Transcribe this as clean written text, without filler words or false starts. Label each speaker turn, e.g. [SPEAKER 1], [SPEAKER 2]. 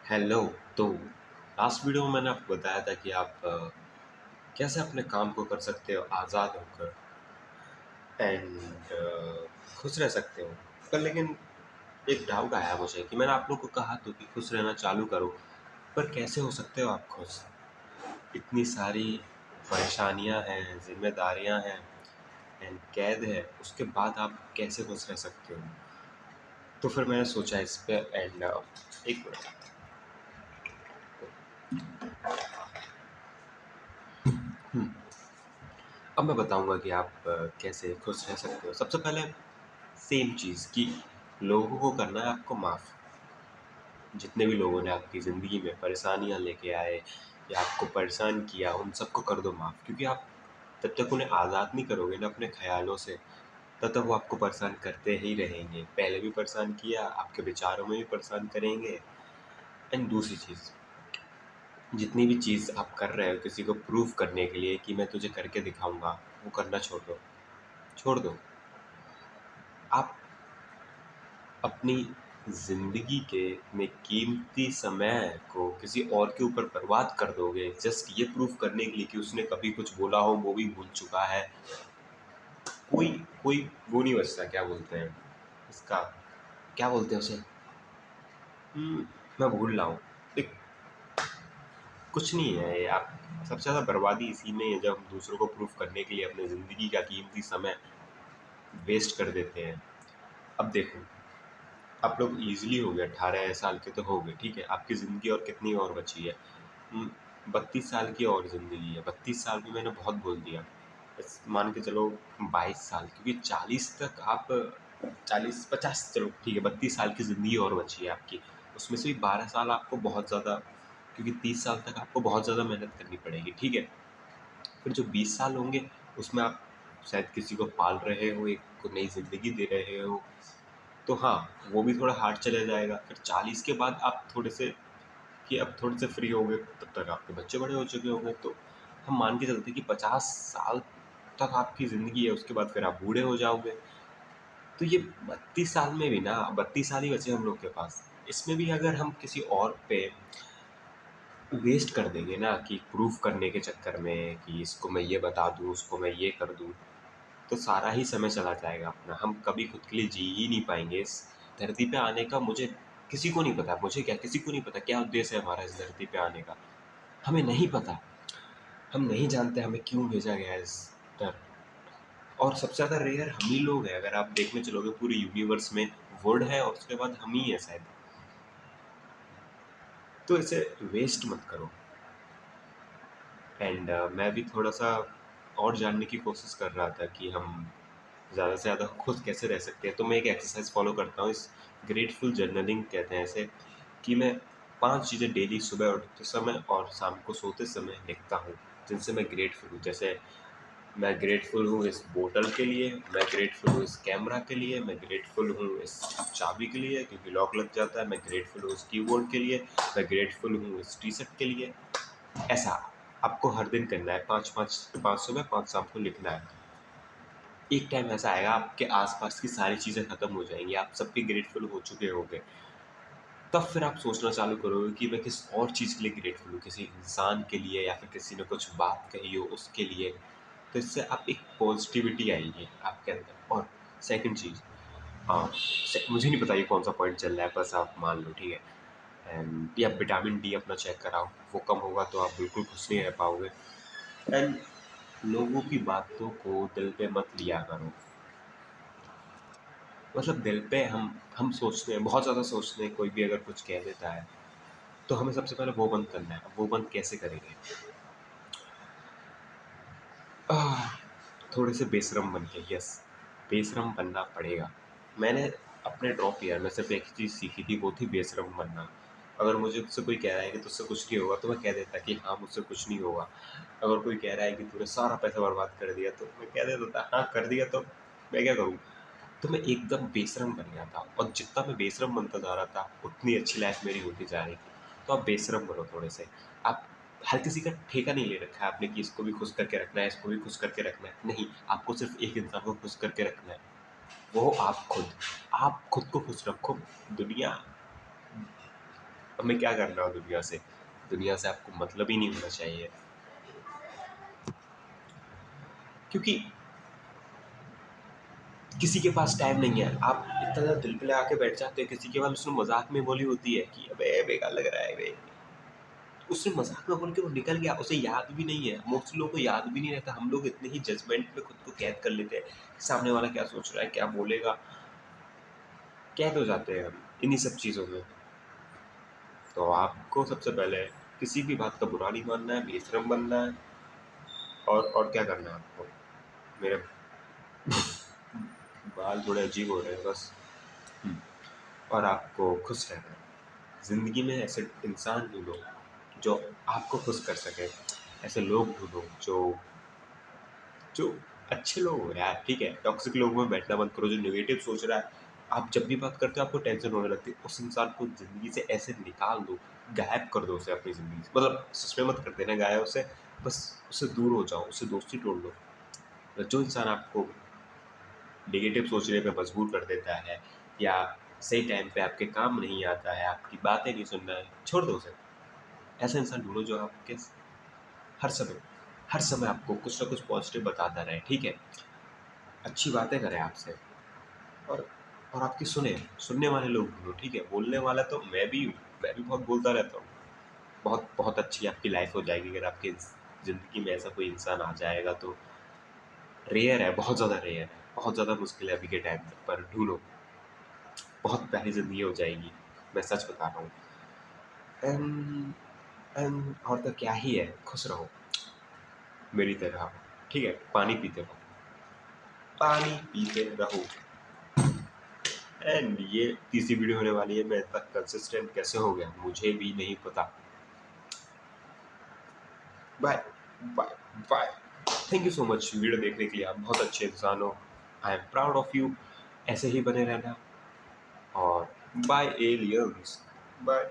[SPEAKER 1] Hello. तो last video में मैंने आपको बताया था कि आप कैसे अपने काम को कर सकते हो आज़ाद होकर एंड खुश रह सकते हो। पर लेकिन एक डाउट आया मुझे कि मैंने आप लोग को कहा तो कि खुश रहना चालू करो, पर कैसे हो सकते हो आप खुश? इतनी सारी परेशानियां हैं, जिम्मेदारियां हैं एंड कैद है, उसके बाद आप कैसे खुश रह सकते हो? तो फिर मैंने सोचा इस पे एंड एक मिनट। अब मैं बताऊंगा कि आप कैसे खुश रह सकते हो। सबसे पहले सेम चीज़ कि लोगों को करना है आपको माफ़। जितने भी लोगों ने आपकी ज़िंदगी में परेशानियां लेके आए या आपको परेशान किया, उन सबको कर दो माफ़, क्योंकि आप तब तक उन्हें आज़ाद नहीं करोगे ना अपने ख्यालों से, तब तक वो आपको परेशान करते ही रहेंगे। पहले भी परेशान किया, आपके विचारों में भी परेशान करेंगे। एंड दूसरी चीज़, जितनी भी चीज़ आप कर रहे हो किसी को प्रूव करने के लिए कि मैं तुझे करके दिखाऊंगा, वो करना छोड़ दो। छोड़ दो। आप अपनी ज़िंदगी के में कीमती समय को किसी और के ऊपर बर्बाद कर दोगे जस्ट ये प्रूफ करने के लिए कि उसने कभी कुछ बोला हो वो भी भूल चुका है। कोई कोई वो नहीं बचता, क्या बोलते हैं इसका, क्या बोलते हैं उसे, मैं भूल रहा हूँ। एक कुछ नहीं है ये। आप सबसे ज़्यादा बर्बादी इसी में है जब हम दूसरों को प्रूफ करने के लिए अपनी ज़िंदगी का कीमती समय वेस्ट कर देते हैं। अब देखो, आप लोग ईज़िली हो गए, 18 साल के तो हो गए, ठीक है? आपकी ज़िंदगी और कितनी और बची है? 32 साल की और ज़िंदगी है। 32 साल भी मैंने बहुत बोल दिया। बस मान के चलो 22 साल, क्योंकि 40 तक आप 40-50, चलो ठीक है, 32 साल की ज़िंदगी और बची है आपकी। उसमें से भी 12 साल आपको बहुत ज़्यादा, क्योंकि 30 साल तक आपको बहुत ज़्यादा मेहनत करनी पड़ेगी, ठीक है? फिर जो 20 साल होंगे उसमें आप शायद किसी को पाल रहे हो, एक को नई ज़िंदगी दे रहे हो, तो हाँ, वो भी थोड़ा हार्ड चला जाएगा। फिर 40 के बाद आप थोड़े से, कि अब थोड़े से फ्री हो गए, तब तक आपके बच्चे बड़े हो चुके होंगे। तो हम मान के चलते हैं कि 50 साल तक आपकी ज़िंदगी है, उसके बाद फिर आप बूढ़े हो जाओगे। तो ये 32 साल में भी ना, 32 साल ही बचे हम लोग के पास। इसमें भी अगर हम किसी और पे वेस्ट कर देंगे ना कि प्रूफ करने के चक्कर में कि इसको मैं ये बता दूँ, उसको मैं ये कर दूँ, तो सारा ही समय चला जाएगा अपना। हम कभी खुद के लिए जी ही नहीं पाएँगे। इस धरती पे आने का मुझे किसी को नहीं पता, मुझे क्या, किसी को नहीं पता क्या उद्देश्य है हमारा इस धरती पे आने का। हमें नहीं पता। हम नहीं जानते हमें क्यों भेजा गया है इस धर और सबसे ज़्यादा रेयर हम ही लोग हैं। अगर आप देखने चलोगे पूरे यूनिवर्स में वर्ल्ड है और उसके बाद हम ही हैं शायद। तो इसे वेस्ट मत करो। एंड मैं भी थोड़ा-सा और जानने की कोशिश कर रहा था कि हम ज़्यादा से ज़्यादा खुश कैसे रह सकते हैं। तो मैं एक एक्सरसाइज़ फ़ॉलो करता हूँ, इस ग्रेटफुल जर्नलिंग कहते हैं इसे, कि मैं 5 चीज़ें डेली सुबह उठते समय और शाम को सोते समय लिखता हूँ, जिनसे मैं ग्रेटफुल हूँ। जैसे मैं ग्रेटफुल हूँ इस बोतल के लिए, मैं ग्रेटफुल हूँ इस कैमरा के लिए, मैं ग्रेटफुल हूँ इस चाबी के लिए क्योंकि लॉक लग जाता है, मैं ग्रेटफुल हूँ इस कीबोर्ड के लिए, मैं ग्रेटफुल हूँ इस टी-शर्ट के लिए। ऐसा आपको हर दिन करना है, 5-5, 5 सुबह 5 शाम को लिखना है। एक टाइम ऐसा आएगा आपके आस-पास की सारी चीज़ें खत्म हो जाएँगी, आप सबके ग्रेटफुल हो चुके होंगे। तब फिर आप सोचना चालू करोगे कि मैं किस और चीज़ के लिए ग्रेटफुल हूँ, किसी इंसान के लिए या फिर किसी ने कुछ बात कही हो उसके लिए। तो इससे आप एक पॉज़िटिविटी आएगी आपके अंदर। और सेकंड चीज़, हाँ, से मुझे नहीं पता ये कौन-सा पॉइंट चल रहा है, बस आप मान लो, ठीक है? एंड या विटामिन डी अपना चेक कराओ, वो कम होगा तो आप बिल्कुल खुश नहीं रह पाओगे। एंड लोगों की बातों को दिल पे मत लिया करो। मतलब दिल पे हम सोचते हैं, बहुत ज़्यादा सोचते हैं, कोई भी अगर कुछ कह देता है, तो हमें सबसे पहले वो बंद करना है। अब वो बंद कैसे करेंगे? आह, थोड़े से बेशर्म बन के, यस, बेशर्म बनना पड़ेगा। मैंने अपने ड्रॉप ईयर में सिर्फ़ एक चीज़ सीखी थी, वो थी बेशर्म बनना। अगर मुझसे कोई कह रहा है कि तुझसे कुछ नहीं होगा, तो मैं कह देता कि हाँ, मुझसे कुछ नहीं होगा। अगर कोई कह रहा है कि तूने सारा पैसा बर्बाद कर दिया, तो मैं कह देता था, हाँ, कर दिया तो मैं क्या करूँ? तो मैं एकदम बेशर्म बन गया था और जितना मैं बेशर्म बनता जा रहा था, उतनी अच्छी लाइफ़ मेरी होती जा रही थी। तो आप बेशर्म बनो थोड़े से। आप हर किसी का ठेका नहीं ले रखा है आपने कि इसको भी खुश करके रखना है, इसको भी खुश करके रखना है। नहीं, आपको सिर्फ़ एक इंसान को खुश करके रखना है, वो हो आप खुद। आप खुद को खुश रखो, दुनिया हमें क्या करना हो दुनिया से आपको मतलब ही नहीं होना चाहिए, क्योंकि किसी के पास टाइम नहीं है। आप इतना ज़्यादा दिल पे लगा के बैठ जाते हैं किसी के पास, उसने मजाक में बोली होती है कि अबे बेकार लग रहा है बे, उसने मजाक में बोल के वो निकल गया, उसे याद भी नहीं है। मोस्टली लोगों को याद भी नहीं रहता। हम लोग इतने ही जजमेंट में खुद को कैद कर लेते हैं कि सामने वाला क्या सोच रहा है, क्या बोलेगा, कैद हो जाते हैं हम इन्हीं सब चीज़ों में। तो आपको सबसे पहले किसी भी बात का बुरा नहीं मानना है, बेशरम बनना है, और क्या करना है आपको। मेरे बाल थोड़े अजीब हो रहे हैं बस। हम्म, और आपको खुश रहना है। ज़िंदगी में ऐसे इंसान ढूंढो जो आपको खुश कर सके। ऐसे लोग ढूंढो जो जो अच्छे लोग हो यार, ठीक है। टॉक्सिक लोगों में बैठना बंद करो। जो नेगेटिव सोच रहा है, आप जब भी बात करते हो आपको टेंशन होने लगती है, उस इंसान को ज़िंदगी से ऐसे निकाल दो, गायब कर दो उसे अपनी ज़िंदगी से। मतलब सच में मत कर देना गायब उसे, बस उससे दूर हो जाओ, उससे दोस्ती तोड़ लो। जो इंसान आपको नेगेटिव सोचने पे मजबूर कर देता है, या सही टाइम पे आपके काम नहीं आता है, आपकी बातें नहीं सुनना है, छोड़ दो उसे। ऐसा इंसान ढूंढो जो आपके हर समय हर समय आपको कुछ ना कुछ पॉजिटिव बताता रहे, ठीक है। अच्छी बातें करे आपसे, और और आपकी सुनने वाले लोग ढूंढो, ठीक है। बोलने वाला तो मैं भी हूँ, मैं भी बहुत बोलता रहता हूँ। बहुत बहुत अच्छी आपकी लाइफ हो जाएगी अगर आपकी ज़िंदगी में ऐसा कोई इंसान आ जाएगा तो। रेयर है, बहुत ज़्यादा रेयर है, बहुत ज़्यादा मुश्किल है अभी के टाइम तक, पर ढूंढो। बहुत प्यारी ज़िंदगी हो जाएगी, मैं सच बता रहा हूँ। एंड एंड और तो क्या ही है, खुश रहो मेरी तरह, ठीक है। पानी पीते रहो, पानी पीते रहो। एंड ये तीसरी वीडियो होने वाली है। मैं इतना कंसिस्टेंट कैसे हो गया मुझे भी नहीं पता। Bye bye bye. Thank you so much video देखने के लिए। आप बहुत अच्छे इंसान हो, I am proud of you. ऐसे ही बने रहना। और बाय एलियंस, बाय।